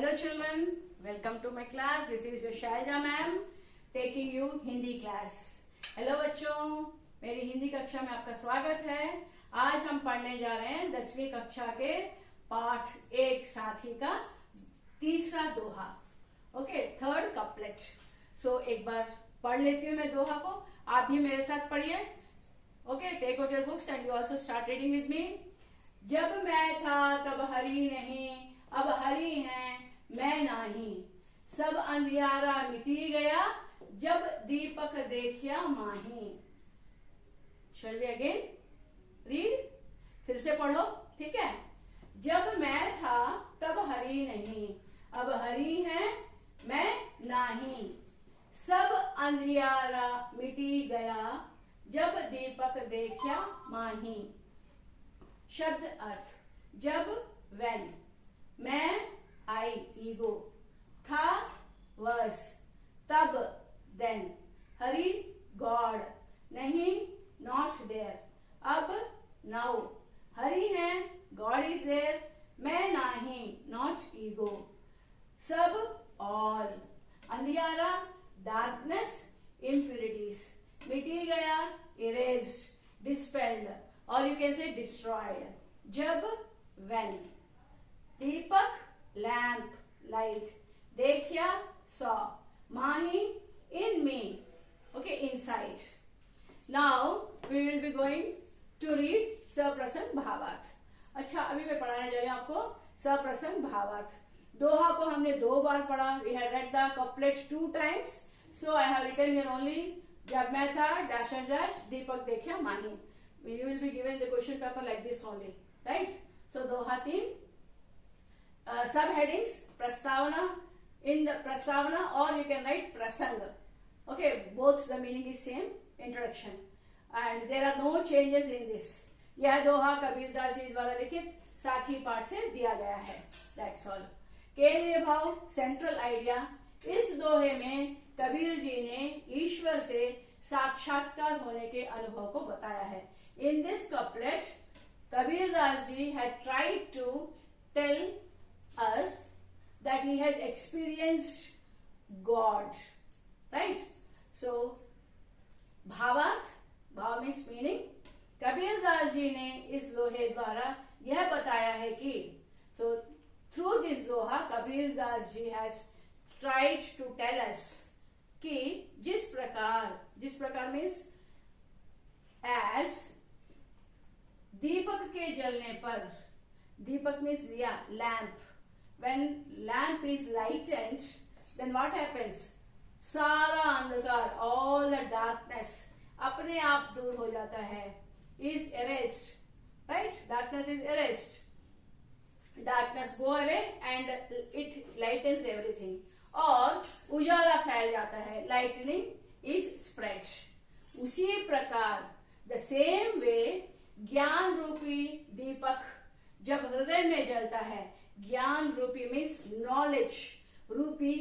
Hello children, welcome to my class. This is your Shailja ma'am taking you Hindi class. Hello बच्चों, मेरी हिंदी कक्षा में आपका स्वागत है। आज हम पढ़ने जा रहे हैं 10वीं कक्षा के पाठ 1 साथी का तीसरा दोहा। Okay, third couplet. सो एक बार पढ़ लेती हूँ मैं दोहा को, आप भी मेरे साथ पढ़िए। Okay, take out your books and you also start reading with me. जब मैं था तब हरी नहीं, अब हरी हैं मैं नाही, सब अंधियारा मिटी गया, जब दीपक देखिया माही। शैल वी अगेन रीड, फिर से पढ़ो, ठीक है। जब मैं था तब हरी नहीं, अब हरी हैं मैं नाही, सब अंधियारा मिटी गया, जब दीपक देखिया माही। शब्द अर्थ, जब when, मैं I ईगो, था वर्स, तब then, हरि गॉड, नहीं नॉट देयर, अब नाउ, हरि है गॉड इज देयर, मैं नाही नॉट ईगो, सब ऑल, अंधियारा डार्कनेस इम्प्यूरिटीज, मिटी गया इरेज्ड डिस्पेल्ड और यू कैन से डिस्ट्रॉयड, जब when, दीपक लैम्प लाइट, देखिया सॉ, माही in me, okay inside. Now we will be going to read सप्रसंग भावार्थ। अच्छा, अभी मैं पढ़ाने जा रही हूँ आपको सप्रसंग भावार्थ। दोहा को हमने 2 बार पढ़ा। We have read the couplet 2 times, so I have written here only जब मैं था डैश डैश दीपक देखिया माही। You will be given the question paper like this only, right? So Doha 3 subheadings, प्रस्तावना, in the प्रस्तावना or you can write प्रसंग. Okay, both the meaning is same, introduction, and there are no changes in this. यह दोहा कबीरदास जी द्वारा लिखित साखी पाठ से दिया गया है। That's all. केंद्रीय भाव, सेंट्रल आइडिया। इस दोहे में कबीर जी ने ईश्वर से साक्षात्कार होने के अनुभव को बताया है। In this couplet, Kabir Das ji had tried to tell us that he has experienced God, right? So, भावार्थ, भाव means meaning. कबीर दास जी ने इस दोहे द्वारा यह बताया है कि, so through this Doha, Kabir Das ji has tried to tell us कि जिस प्रकार means as दीपक के जलने पर, दीपक मीन्स दिया, lamp, when lamp is lightened, then what happens? सारा अंधकार, all the darkness अपने आप दूर हो जाता है, is erased, right? Darkness is erased, darkness go away and it lightens everything, और उजाला फैल जाता है, lightning is spread। उसी प्रकार the same way ज्ञान रूपी दीपक जब हृदय में जलता है, ज्ञान रूपी मीन्स नॉलेज रूपी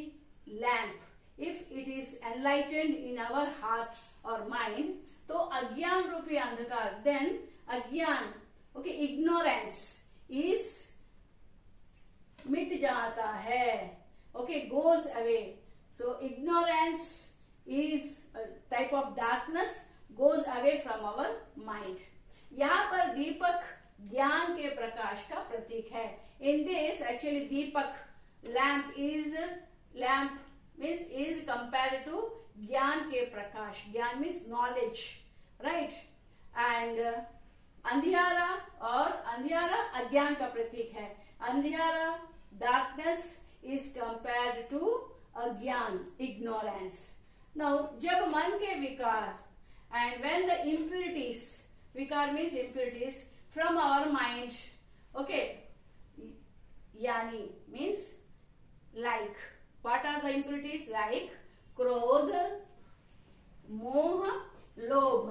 lamp, if it is enlightened in our heart और माइंड, तो अज्ञान रूपी अंधकार, देन अज्ञान, ओके, इग्नोरेंस इज मिट जाता है, okay, goes away. So ignorance is type of darkness, goes away from our mind. यहाँ पर दीपक ज्ञान के प्रकाश का प्रतीक है। इन दिस एक्चुअली दीपक lamp means is compare to ज्ञान के प्रकाश, ज्ञान मीन्स नॉलेज, राइट। एंड अंधियारा, और अंधियारा अज्ञान का प्रतीक है। अंधियारा डार्कनेस इज कंपेयर टू अज्ञान, इग्नोरेंस। नाउ जब मन के विकार, and when the impurities, vikar means impurities, from our mind, okay, yani means like, what are the impurities? Like क्रोध, मोह, लोभ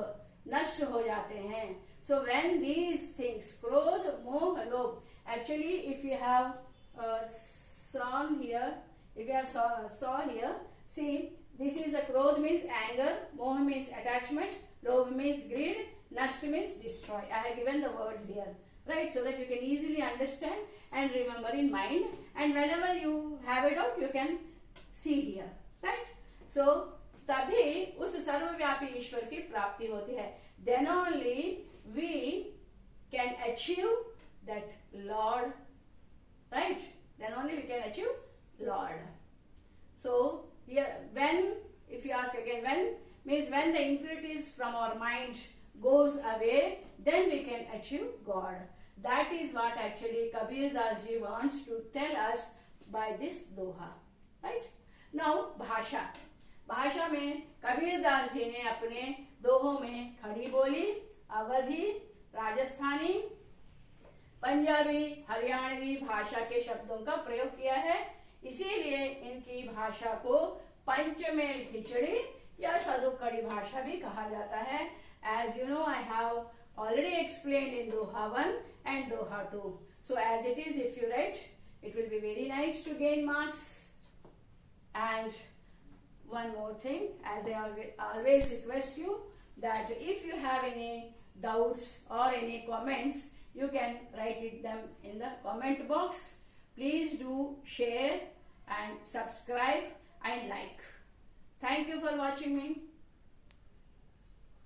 नष्ट हो जाते हैं। So when these things, क्रोध, मोह, लोभ, actually if you have saw here, see, this is the क्रोध means anger, moh means attachment, lobh means greed, nashta means destroy. I have given the words here. right? So that you can easily understand and remember in mind, and whenever you have it out, you can see here, right? So तभी उस सर्वव्यापी ईश्वर की प्राप्ति होती है. Then only we can achieve that Lord, right? Then only we can achieve Lord. So here, when, if you ask again, when means when the impurities from our mind goes away, then we can achieve God. That is what actually Kabir Das ji wants to tell us by this doha, right? Now भाषा. भाषा में कबीर दास जी ने अपने दोहों में खड़ी बोली, अवधी, राजस्थानी, पंजाबी, हरियाणवी भाषा के शब्दों का प्रयोग किया है. इसीलिए इनकी भाषा को पंचमेल खिचड़ी या सदुक्कड़ी भाषा भी कहा जाता है. As you know, I have already explained in Doha 1 and Doha 2. So as it is, if you write, it will be very nice to gain marks. And one more thing, as I always request you, that if you have any doubts or any comments, you can write them in the comment box. Please do share and subscribe and like. Thank you for watching me.